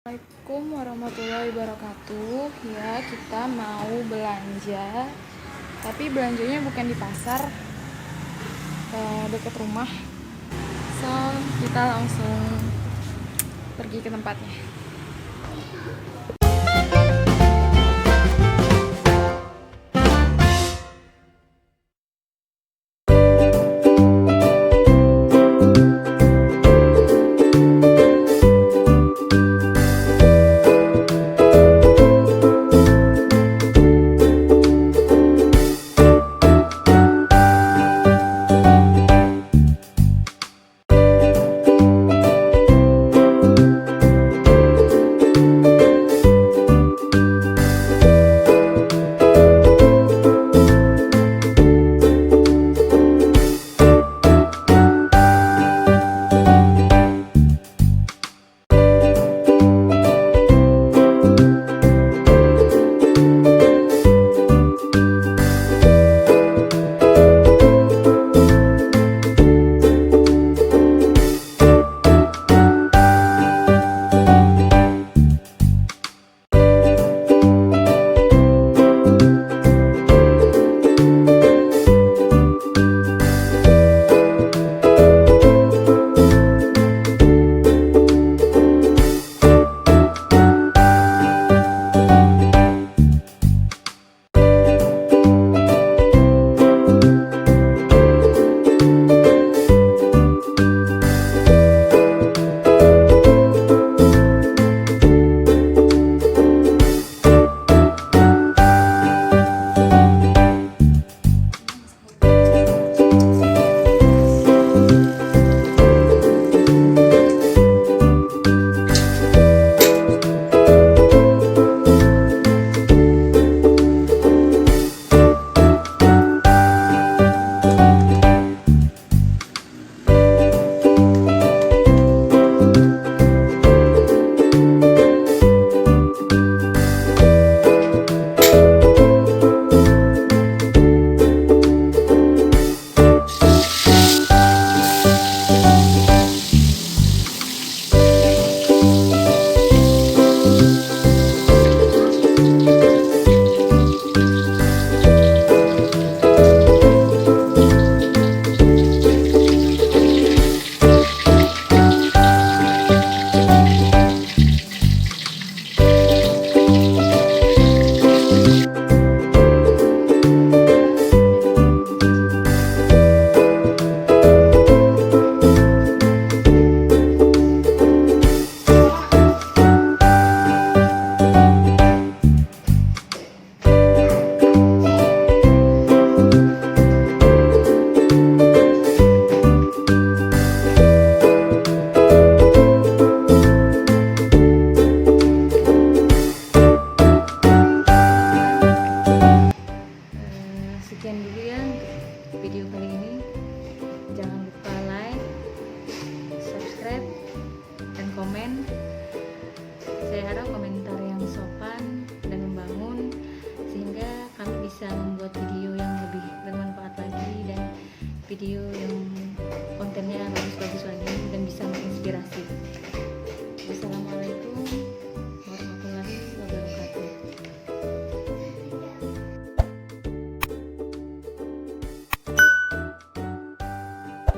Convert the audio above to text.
Assalamualaikum warahmatullahi wabarakatuh. Ya, kita mau belanja, tapi belanjanya bukan di pasar, dekat rumah. So, kita langsung pergi ke tempatnya. Sekian dulu ya untuk video kali ini. Jangan lupa like, subscribe, dan komen. Saya harap komentar yang sopan dan membangun, sehingga kami bisa membuat video yang lebih bermanfaat lagi dan video yang kontennya bagus-bagus lagi dan bisa menginspirasi.